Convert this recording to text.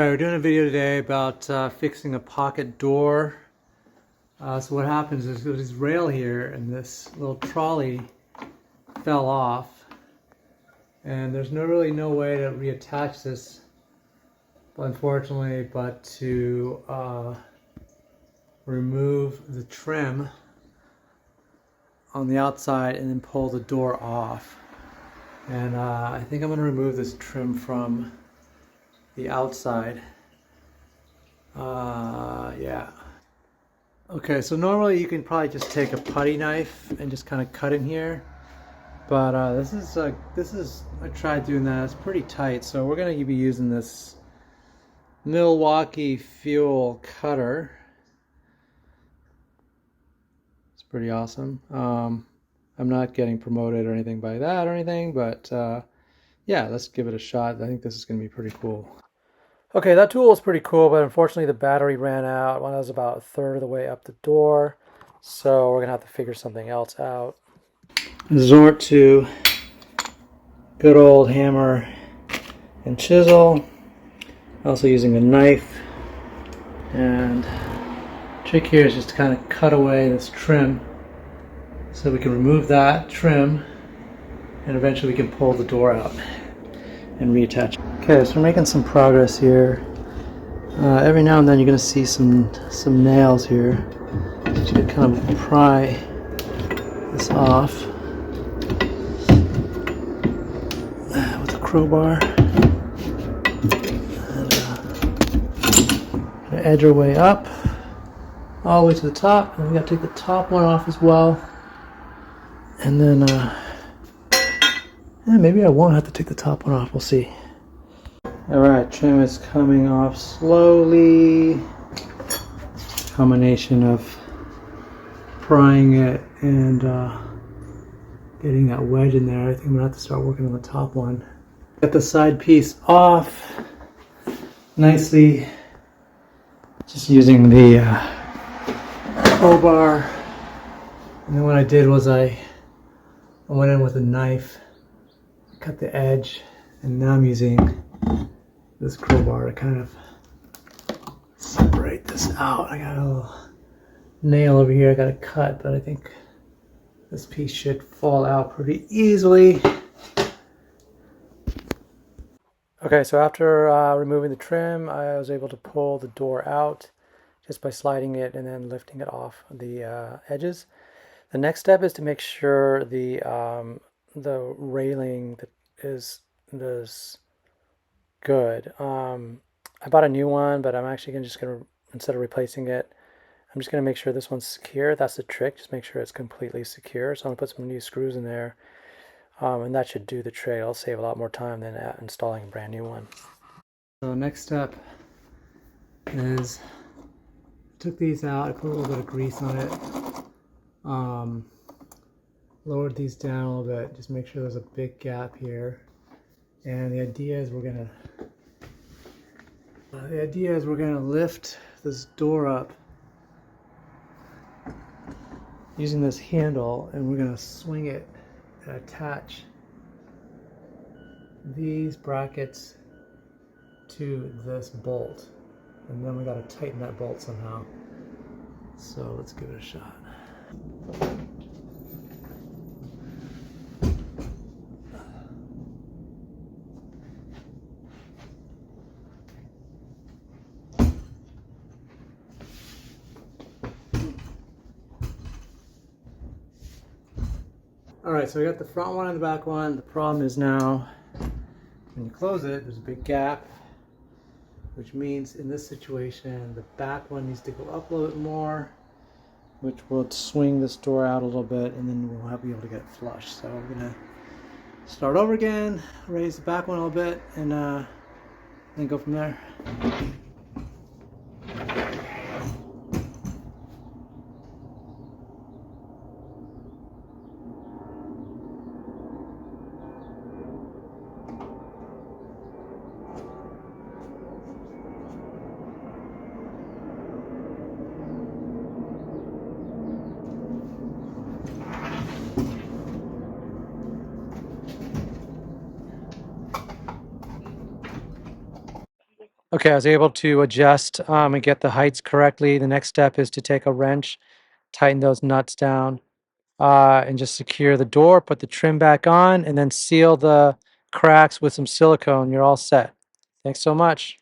We're doing a video today about fixing a pocket door. So what happens is there's this rail here and this little trolley fell off, and there's really no way to reattach this, unfortunately, but to remove the trim on the outside and then pull the door off. And I think I'm going to remove this trim from the outside. Yeah. Okay, so normally you can probably just take a putty knife and just kind of cut in here, but this is I tried doing that. It's pretty tight, so we're going to be using this Milwaukee fuel cutter. It's pretty awesome. I'm not getting promoted or anything by that or anything, but yeah, let's give it a shot. I think this is going to be pretty cool. Okay, that tool was pretty cool, but unfortunately the battery ran out when I was about a third of the way up the door. So we're going to have to figure something else out. Resort to good old hammer and chisel. Also using a knife. And the trick here is just to kind of cut away this trim so we can remove that trim and eventually we can pull the door out and reattach. Okay, so we're making some progress here. Every now and then you're going to see some nails here. Just to kind of pry this off with a crowbar. And edge our way up all the way to the top, and we got to take the top one off as well. And then maybe I won't have to take the top one off. We'll see. Alright, trim is coming off slowly. Combination of prying it and getting that wedge in there. I think I'm going to have to start working on the top one. Get the side piece off nicely. Just using the crowbar. And then what I did was I went in with a knife, cut the edge, and now I'm using this crowbar to kind of separate this out. I got a little nail over here I got to cut, but I think this piece should fall out pretty easily. Okay, so after removing the trim, I was able to pull the door out just by sliding it and then lifting it off the edges. The next step is to make sure the railing that is good. I bought a new one, but I'm actually just gonna, instead of replacing it, I'm just gonna make sure this one's secure. That's the trick, just make sure it's completely secure. So I'm gonna put some new screws in there, and that should do the trick. It'll save a lot more time than installing a brand new one. So next step is, took these out, I put a little bit of grease on it, lowered these down a little bit, just make sure there's a big gap here. And the idea is we're gonna lift this door up using this handle, and we're gonna swing it and attach these brackets to this bolt, and then we gotta tighten that bolt somehow. So let's give it a shot. Alright, so we got the front one and the back one. The problem is now, when you close it, there's a big gap, which means in this situation, the back one needs to go up a little bit more, which will swing this door out a little bit, and then we'll be able to get it flush. So we're going to start over again, raise the back one a little bit, and then go from there. Okay, I was able to adjust and get the heights correctly. The next step is to take a wrench, tighten those nuts down, and just secure the door, put the trim back on, and then seal the cracks with some silicone. You're all set. Thanks so much.